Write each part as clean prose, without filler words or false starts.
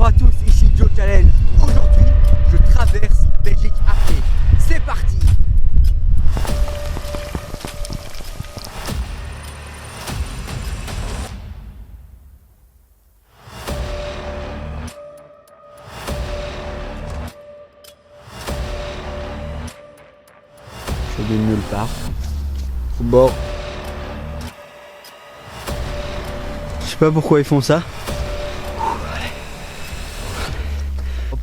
Bonjour à tous, ici Joe Challenge. Aujourd'hui, je traverse la Belgique à pied. C'est parti! Je vais de nulle part. Au bord. Je sais pas pourquoi ils font ça.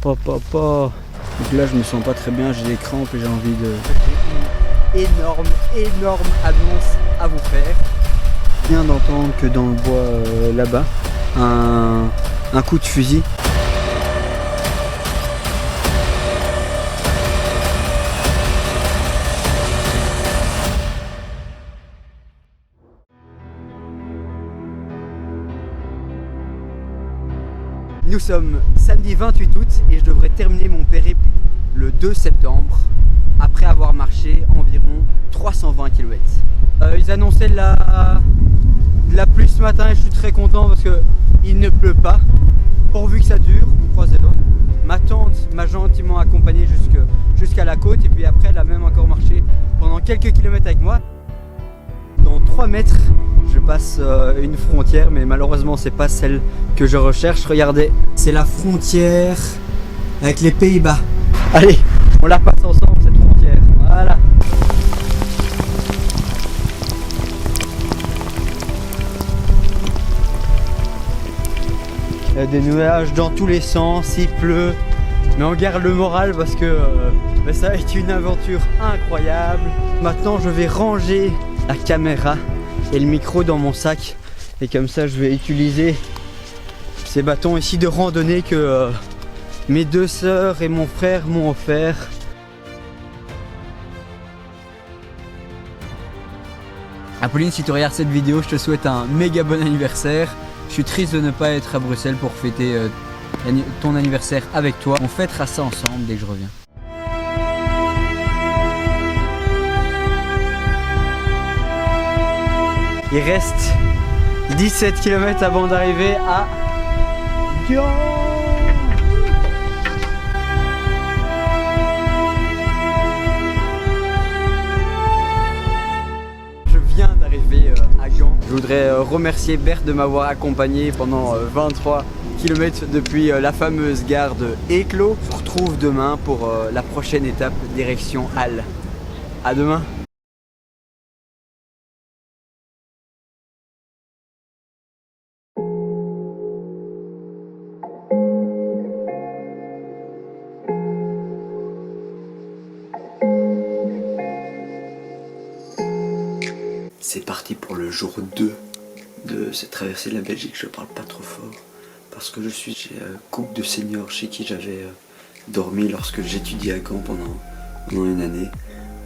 Hop. Donc là je me sens pas très bien, j'ai des crampes et j'ai envie de... J'ai une énorme annonce à vous faire. Je viens d'entendre que dans le bois là-bas, un coup de fusil. Nous sommes samedi 28 août et je devrais terminer mon périple le 2 septembre après avoir marché environ 320 km. Ils annonçaient de la pluie ce matin et je suis très content parce qu'il ne pleut pas. Pourvu que ça dure, on croise les doigts. Ma tante m'a gentiment accompagné jusqu'à la côte et puis après elle a même encore marché pendant quelques kilomètres avec moi. Dans 3 mètres, je passe une frontière, mais malheureusement c'est pas celle que je recherche. Regardez, c'est la frontière avec les Pays-Bas. Allez, on la passe ensemble cette frontière. Voilà. Il y a des nuages dans tous les sens, il pleut, mais on garde le moral parce que ça va être une aventure incroyable. Maintenant, je vais ranger la caméra et le micro dans mon sac et comme ça je vais utiliser ces bâtons ici de randonnée que mes deux sœurs et mon frère m'ont offert. Apolline, si tu regardes cette vidéo, je te souhaite un méga bon anniversaire. Je suis triste de ne pas être à Bruxelles pour fêter ton anniversaire avec toi. On fêtera ça ensemble dès que je reviens. Il reste 17 km avant d'arriver à Gand. Je viens d'arriver à Gand. Je voudrais remercier Berthe de m'avoir accompagné pendant 23 km depuis la fameuse gare de Eeklo. On se retrouve demain pour la prochaine étape direction Halle. À demain. C'est parti pour le jour 2 de cette traversée de la Belgique. Je parle pas trop fort parce que je suis chez couple de seniors chez qui j'avais dormi lorsque j'étudiais à Gand pendant une année.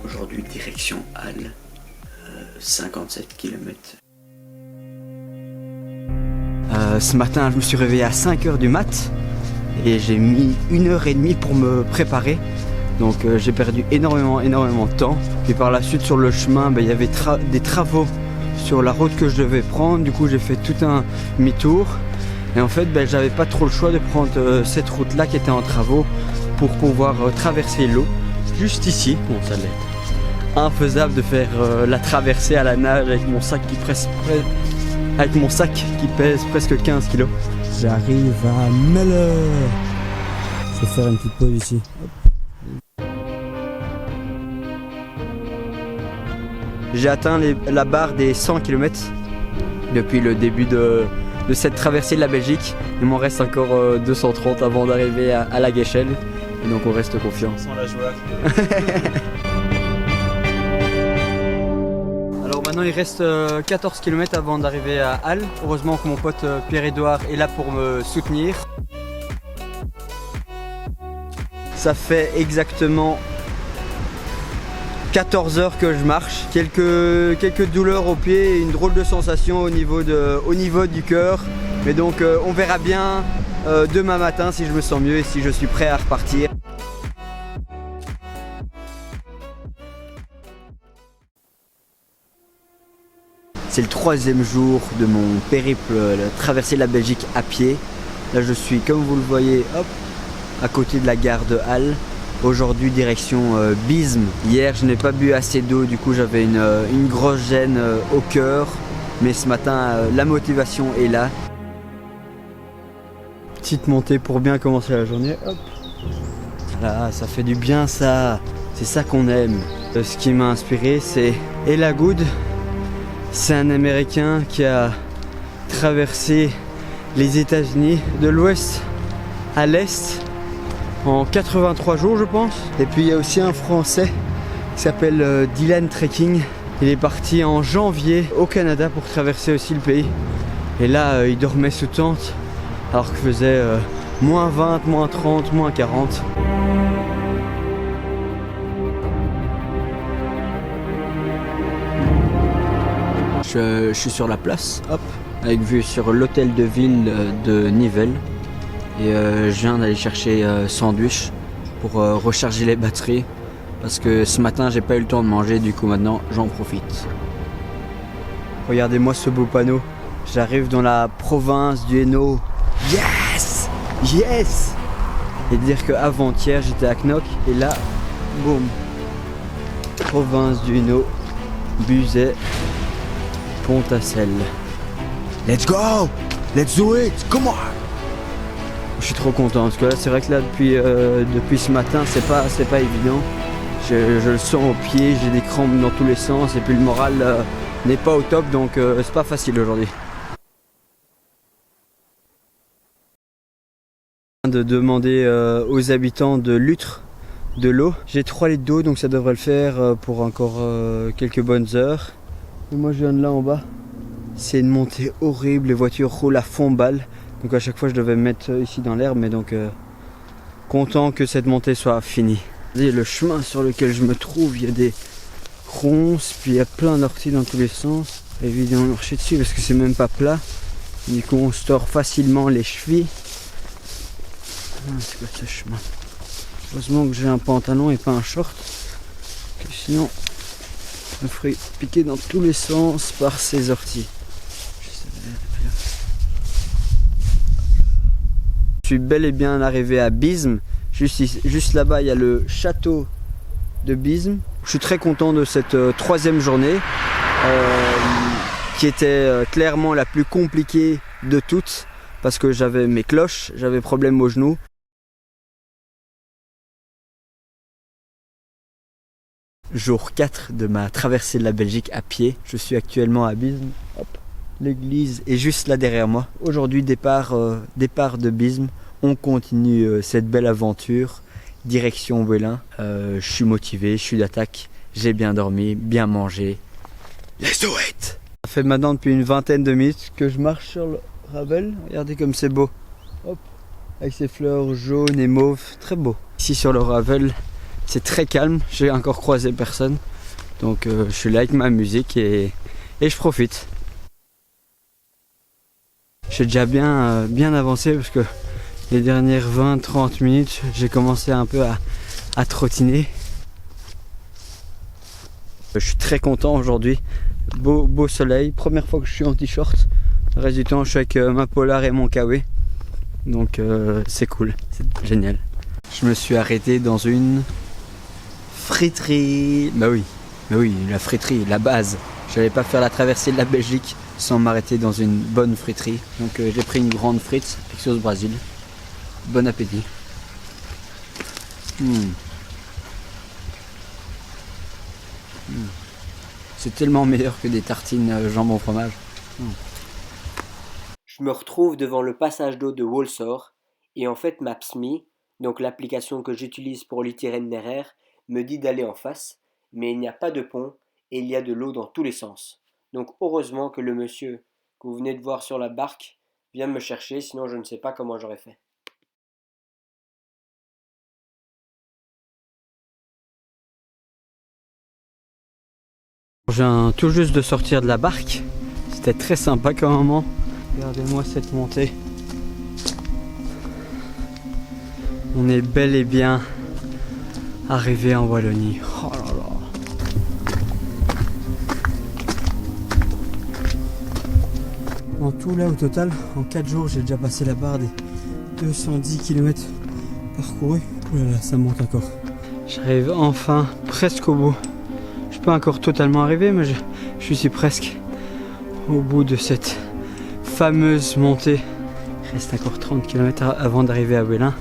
Aujourd'hui direction Halle, 57 km. Ce matin je me suis réveillé à 5 h du mat et j'ai mis 1h30 pour me préparer. Donc j'ai perdu énormément de temps. Et par la suite sur le chemin, il y avait des travaux sur la route que je devais prendre. Du coup j'ai fait tout un demi-tour. Et en fait j'avais pas trop le choix de prendre cette route là qui était en travaux pour pouvoir traverser l'eau. Juste ici, bon ça l'est infaisable de faire la traversée à la nage avec mon sac qui pèse presque 15 kg. J'arrive à Melle. Je vais faire une petite pause ici. Hop. J'ai atteint la barre des 100 km depuis le début de cette traversée de la Belgique. Il m'en reste encore 230 avant d'arriver à la Guéchelle. Et donc on reste confiant. Sans la joie. Alors maintenant il reste 14 km avant d'arriver à Halle. Heureusement que mon pote Pierre-Edouard est là pour me soutenir. Ça fait exactement 14 heures que je marche, quelques douleurs au pied et une drôle de sensation au niveau du cœur. Mais donc on verra bien demain matin si je me sens mieux et si je suis prêt à repartir. C'est le 3e jour de mon périple traverser la Belgique à pied. Là je suis, comme vous le voyez, hop, à côté de la gare de Halle. Aujourd'hui direction Bisme. Hier je n'ai pas bu assez d'eau, du coup j'avais une grosse gêne au cœur. Mais ce matin la motivation est là. Petite montée pour bien commencer la journée. Hop. Voilà, ça fait du bien ça. C'est ça qu'on aime. Ce qui m'a inspiré, c'est Ella Good. C'est un Américain qui a traversé les États-Unis de l'ouest à l'est en 83 jours, je pense. Et puis il y a aussi un Français qui s'appelle Dylan Trekking. Il est parti en janvier au Canada pour traverser aussi le pays. Et là, il dormait sous tente alors qu'il faisait moins 20, moins 30, moins 40. Je suis sur la place, hop, avec vue sur l'hôtel de ville de Nivelles. Et je viens d'aller chercher sandwich pour recharger les batteries. Parce que ce matin j'ai pas eu le temps de manger, du coup maintenant j'en profite. Regardez-moi ce beau panneau. J'arrive dans la province du Hainaut. Yes! Yes! Et dire qu'avant-hier j'étais à Knock et là, boum. Province du Hainaut, Buzet, Pont-à-Celle. Let's go! Let's do it! Come on! Je suis trop content parce que là c'est vrai que là depuis ce matin c'est pas évident. Je le sens au pied, j'ai des crampes dans tous les sens et puis le moral n'est pas au top, donc c'est pas facile aujourd'hui. De demander aux habitants de Lutre de l'eau. J'ai 3 litres d'eau donc ça devrait le faire pour encore quelques bonnes heures. Et moi je viens de là en bas. C'est une montée horrible, les voitures roulent à fond balle. Donc à chaque fois je devais me mettre ici dans l'herbe, mais donc content que cette montée soit finie. Le chemin sur lequel je me trouve, il y a des ronces, puis il y a plein d'orties dans tous les sens. Évidemment marcher dessus parce que c'est même pas plat. Du coup on se tord facilement les chevilles. Ah, c'est quoi ce chemin? Heureusement que j'ai un pantalon et pas un short. Que sinon je me ferais piquer dans tous les sens par ces orties. Je suis bel et bien arrivé à Bisme. Juste là-bas, il y a le château de Bisme. Je suis très content de cette 3e journée qui était clairement la plus compliquée de toutes parce que j'avais mes cloches, j'avais problème aux genoux. Jour 4 de ma traversée de la Belgique à pied. Je suis actuellement à Bisme. Hop. L'église est juste là derrière moi. Aujourd'hui, départ de Bisme. On continue cette belle aventure, direction Ouélin. Je suis motivé, je suis d'attaque, j'ai bien dormi, bien mangé. Let's do it! Ça fait maintenant depuis une vingtaine de minutes que je marche sur le Ravel. Regardez comme c'est beau. Hop, avec ses fleurs jaunes et mauves, très beau. Ici sur le Ravel, c'est très calme, j'ai encore croisé personne. Donc je suis là avec ma musique et je profite. J'ai déjà bien avancé parce que les dernières 20-30 minutes, j'ai commencé un peu à trottiner. Je suis très content aujourd'hui. Beau soleil, première fois que je suis en t-shirt. Le reste du temps, je suis avec ma polar et mon kawaii. Donc c'est cool, c'est génial. Je me suis arrêté dans une friterie. Bah oui, la friterie, la base. Je n'allais pas faire la traversée de la Belgique sans m'arrêter dans une bonne friterie. Donc j'ai pris une grande frite avec sauce Brésil. Bon appétit. C'est tellement meilleur que des tartines jambon fromage. Je me retrouve devant le passage d'eau de Walsall et en fait Maps.me, donc l'application que j'utilise pour l'itinéraire, me dit d'aller en face, mais il n'y a pas de pont et il y a de l'eau dans tous les sens. Donc heureusement que le monsieur que vous venez de voir sur la barque vient me chercher, sinon je ne sais pas comment j'aurais fait. Je viens tout juste de sortir de la barque. C'était très sympa comme moment. Regardez-moi cette montée. On est bel et bien arrivé en Wallonie. Oh là là. En tout là au total, en 4 jours j'ai déjà passé la barre des 210 km parcourus. Oh là là, ça monte encore. J'arrive enfin presque au bout. Je suis pas encore totalement arrivé, mais je suis presque au bout de cette fameuse montée. Il reste encore 30 km avant d'arriver à Wellin.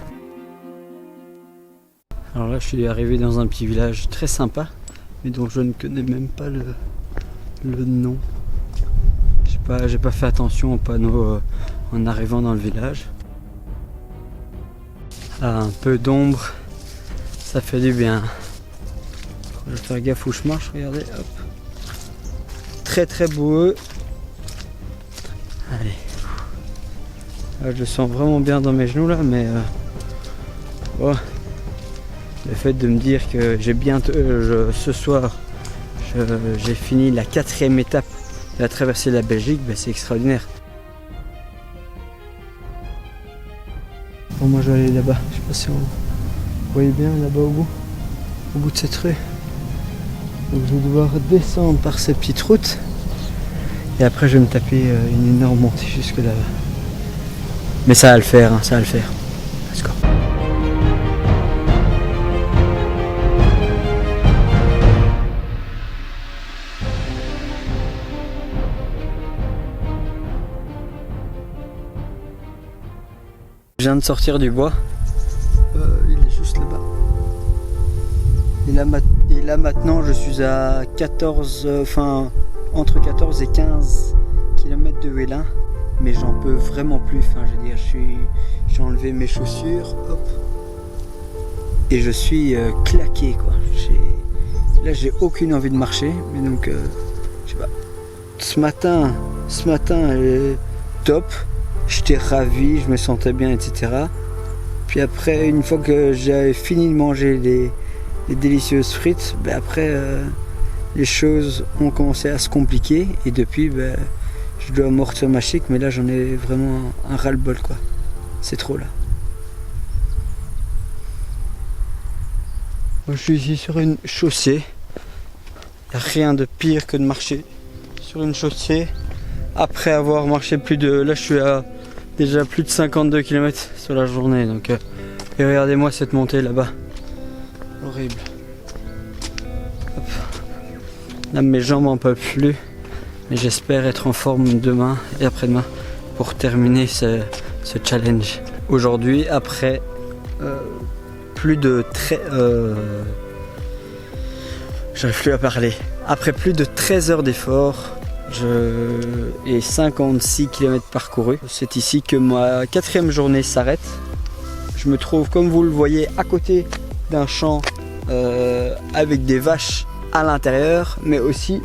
Alors là, je suis arrivé dans un petit village très sympa, mais dont je ne connais même pas le nom. J'ai pas fait attention aux panneaux en arrivant dans le village. Ah, un peu d'ombre, ça fait du bien. Faut que je fasse gaffe où je marche, regardez, hop. Très très boueux. Allez. Là, je le sens vraiment bien dans mes genoux là, mais oh, le fait de me dire que j'ai bientôt, ce soir, j'ai fini la 4e étape de la traversée de la Belgique, ben, c'est extraordinaire. Bon, moi je vais aller là-bas, je sais pas si vous voyez bien là-bas au bout de cette rue. Donc je vais devoir descendre par cette petite route et après je vais me taper une énorme montée jusque là-bas. Mais ça va le faire, hein, ça va le faire. Let's go. Je viens de sortir du bois. Il est juste là-bas. Et là maintenant je suis à entre 14 et 15 km de Wellin. Mais j'en peux vraiment plus. Enfin, je veux dire, j'ai enlevé mes chaussures, hop, et je suis claqué quoi. Là j'ai aucune envie de marcher, mais donc je sais pas. Ce matin top. J'étais ravi, je me sentais bien, etc. Puis après, une fois que j'avais fini de manger les délicieuses frites, ben après, les choses ont commencé à se compliquer. Et depuis, ben, je dois amortir ma chic, mais là, j'en ai vraiment un ras-le-bol, quoi. C'est trop, là. Moi, je suis ici sur une chaussée. Il n'y a rien de pire que de marcher sur une chaussée. Après avoir marché là je suis à déjà plus de 52 km sur la journée. Donc, et regardez-moi cette montée là-bas. Horrible. Hop. Là mes jambes en peuvent plus. Mais j'espère être en forme demain et après-demain pour terminer ce challenge. Aujourd'hui, après j'arrive plus à parler. Après plus de 13 heures d'effort, et 56 km parcourus. C'est ici que ma 4e journée s'arrête. Je me trouve, comme vous le voyez, à côté d'un champ avec des vaches à l'intérieur, mais aussi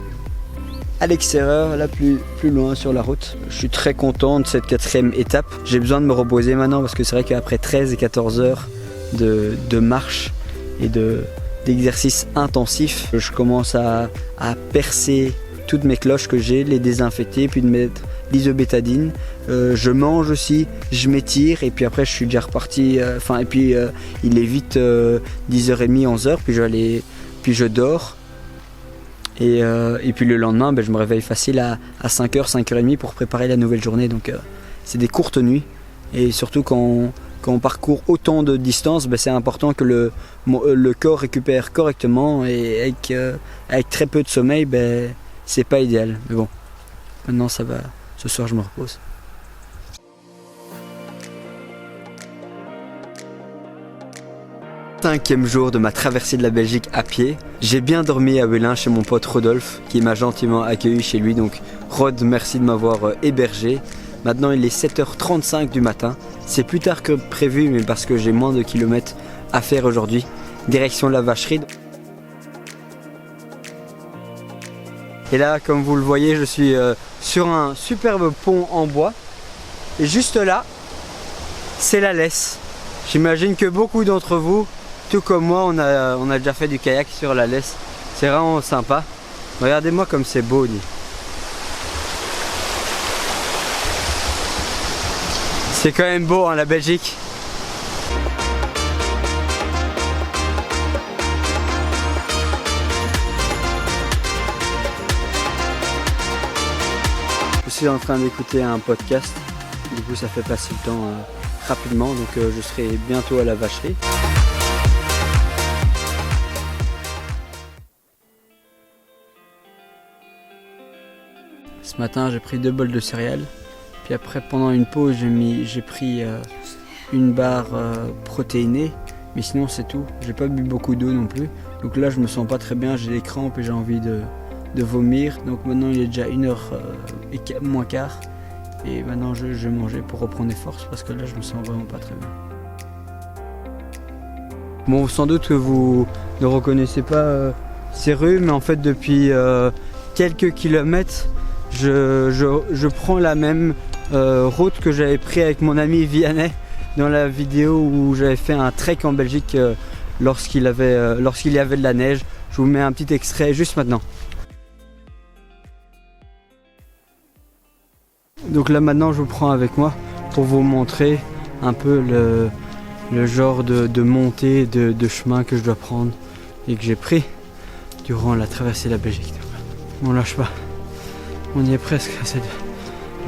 à l'extérieur, là plus loin sur la route. Je suis très content de cette 4e étape. J'ai besoin de me reposer maintenant parce que c'est vrai qu'après 13 et 14 heures de marche et d'exercice intensif, je commence à percer toutes mes cloches que j'ai, les désinfecter, puis de mettre l'isobétadine. Je mange aussi, je m'étire et puis après je suis déjà reparti. Et puis il est vite 10h30, 11h, puis je dors. Et puis le lendemain, ben, je me réveille facile à 5h, 5h30 pour préparer la nouvelle journée. Donc c'est des courtes nuits. Et surtout quand on parcourt autant de distance, ben, c'est important que le corps récupère correctement. Et avec très peu de sommeil, ben, c'est pas idéal. Mais bon, maintenant ça va. Ce soir je me repose. Cinquième jour de ma traversée de la Belgique à pied. J'ai bien dormi à Wellin chez mon pote Rodolphe qui m'a gentiment accueilli chez lui. Donc Rod, merci de m'avoir hébergé. Maintenant il est 7h35 du matin. C'est plus tard que prévu mais parce que j'ai moins de kilomètres à faire aujourd'hui. Direction la vacherie. Et là comme vous le voyez je suis sur un superbe pont en bois. Et juste là c'est la Lesse. J'imagine que beaucoup d'entre vous, tout comme moi, on a déjà fait du kayak sur la Lesse. C'est vraiment sympa. Regardez-moi comme c'est beau, dit. C'est quand même beau, hein, la Belgique. Je suis en train d'écouter un podcast. Du coup, ça fait passer le temps rapidement, donc je serai bientôt à la vacherie. Ce matin j'ai pris 2 bols de céréales, puis après pendant une pause j'ai pris une barre protéinée, mais sinon c'est tout. J'ai pas bu beaucoup d'eau non plus, donc là je me sens pas très bien, j'ai des crampes et j'ai envie de vomir. Donc maintenant il est déjà 1h moins quart et maintenant je vais manger pour reprendre des forces parce que là je me sens vraiment pas très bien. Bon, sans doute que vous ne reconnaissez pas ces rues, mais en fait depuis quelques kilomètres je prends la même route que j'avais pris avec mon ami Vianney dans la vidéo où j'avais fait un trek en Belgique lorsqu'il y avait de la neige. Je vous mets un petit extrait juste maintenant. Donc là maintenant je vous prends avec moi pour vous montrer un peu le genre de montée de chemin que je dois prendre et que j'ai pris durant la traversée de la Belgique. On lâche pas, on y est presque à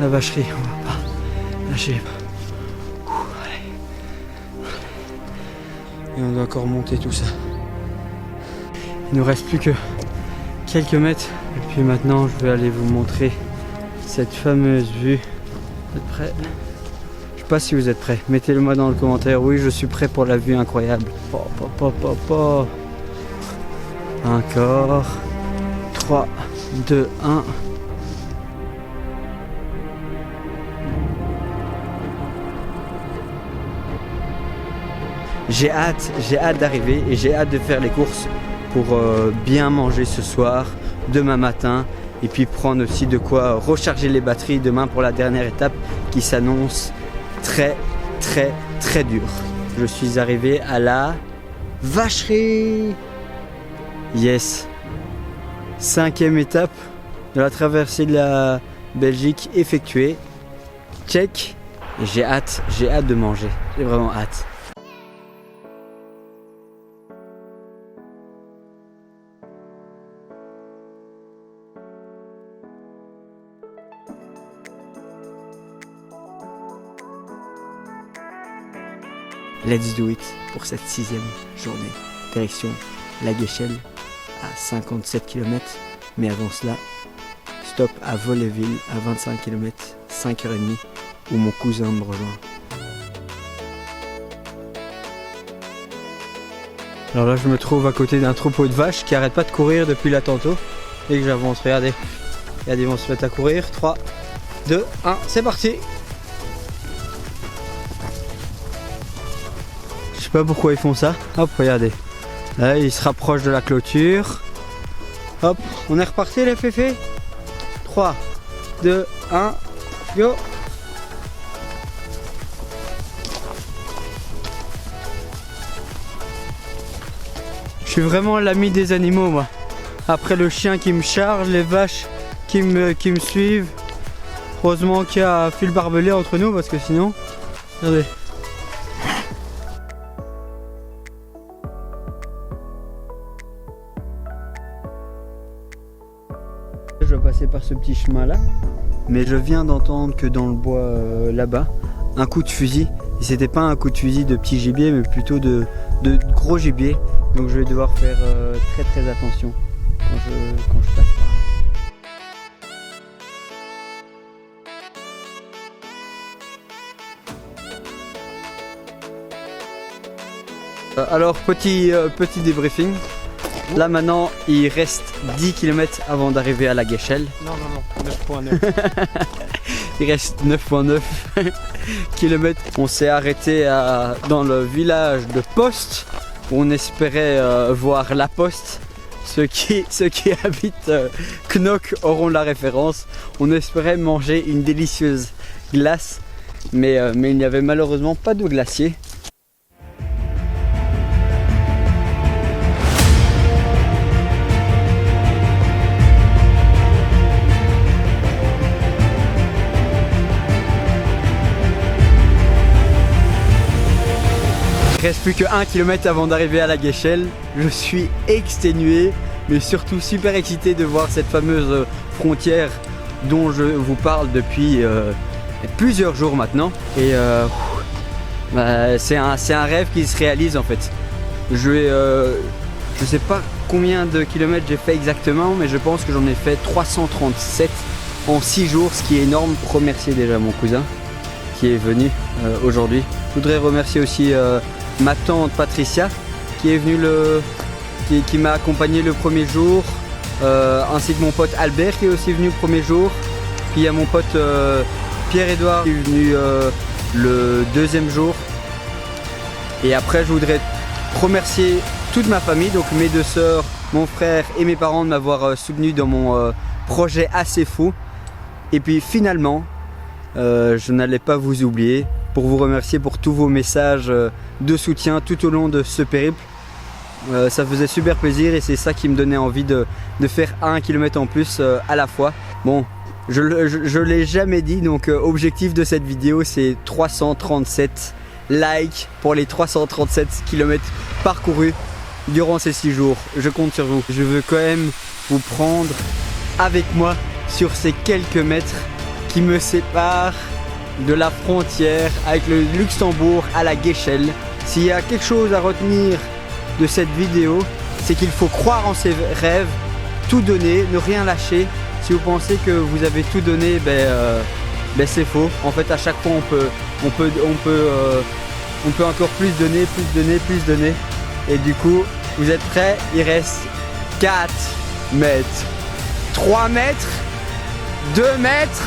la vacherie, on va pas lâcher. Et on doit encore monter tout ça. Il nous reste plus que quelques mètres et puis maintenant je vais aller vous montrer cette fameuse vue. Vous êtes prêts? Je sais pas si vous êtes prêts, mettez-le moi dans le commentaire. Oui, je suis prêt pour la vue incroyable. Encore 3, 2, 1. J'ai hâte d'arriver et j'ai hâte de faire les courses pour bien manger ce soir, demain matin, et puis prendre aussi de quoi recharger les batteries demain pour la dernière étape qui s'annonce très dure. Je suis arrivé à la vacherie. Yes. 5e étape de la traversée de la Belgique effectuée. Check. Et j'ai hâte de manger. J'ai vraiment hâte. Let's do it pour cette 6e journée. Direction La Guéchelle à 57 km. Mais avant cela, stop à Voléville à 25 km, 5h30, où mon cousin me rejoint. Alors là je me trouve à côté d'un troupeau de vaches qui arrête pas de courir depuis là tantôt. Et que j'avance, regardez. Regardez, ils vont se mettre à courir. 3, 2, 1, c'est parti. Je sais pas pourquoi ils font ça. Hop, regardez. Là, ils se rapprochent de la clôture. Hop, on est reparti les féfés. 3, 2, 1, go. Je suis vraiment l'ami des animaux, moi. Après le chien qui me charge, les vaches qui me suivent. Heureusement qu'il y a un fil barbelé entre nous parce que sinon... Regardez. Je vais passer par ce petit chemin là, mais je viens d'entendre que dans le bois là-bas, un coup de fusil, et c'était pas un coup de fusil de petit gibier mais plutôt de gros gibier, donc je vais devoir faire très attention quand je passe par là. Alors petit débriefing. Là maintenant il reste 10 km avant d'arriver à la Guéchelle. Non, 9.9. Il reste 9.9 km. On s'est arrêté dans le village de Post où on espérait voir la Poste. Ceux qui habitent Knock auront la référence. On espérait manger une délicieuse glace, mais il n'y avait malheureusement pas de glacier. Il reste plus que 1 km avant d'arriver à la Guéchelle. Je suis exténué, mais surtout super excité de voir cette fameuse frontière dont je vous parle depuis plusieurs jours maintenant. Et C'est un rêve qui se réalise en fait. Je sais pas combien de kilomètres j'ai fait exactement, mais je pense que j'en ai fait 337 en 6 jours, ce qui est énorme. Remercier déjà mon cousin qui est venu aujourd'hui. Je voudrais remercier aussi ma tante Patricia qui est venue qui m'a accompagné le premier jour, ainsi que mon pote Albert qui est aussi venu le premier jour. Puis il y a mon pote Pierre-Edouard qui est venu le deuxième jour. Et après je voudrais remercier toute ma famille, donc mes 2 sœurs, mon frère et mes parents de m'avoir soutenu dans mon projet assez fou. Et puis finalement, je n'allais pas vous oublier pour vous remercier pour tous vos messages de soutien tout au long de ce périple. Ça faisait super plaisir et c'est ça qui me donnait envie de faire 1 km en plus à la fois. Bon, je l'ai jamais dit, donc objectif de cette vidéo c'est 337 likes pour les 337 km parcourus durant ces 6 jours. Je compte sur vous. Je veux quand même vous prendre avec moi sur ces quelques mètres qui me séparent de la frontière avec le Luxembourg à la Guéchelle. S'il y a quelque chose à retenir de cette vidéo, c'est qu'il faut croire en ses rêves, tout donner, ne rien lâcher. Si vous pensez que vous avez tout donné, c'est faux. En fait, à chaque fois, on peut encore plus donner. Et du coup, vous êtes prêts? Il reste 4 mètres, 3 mètres, 2 mètres,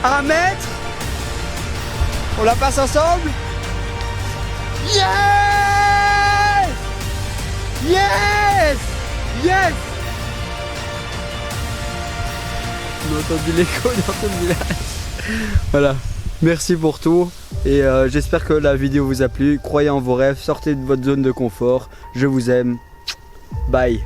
1 mètre. On la passe ensemble? Yes! Yes! Yes! On a entendu l'écho dans ton village. Voilà. Merci pour tout et j'espère que la vidéo vous a plu. Croyez en vos rêves, sortez de votre zone de confort. Je vous aime. Bye.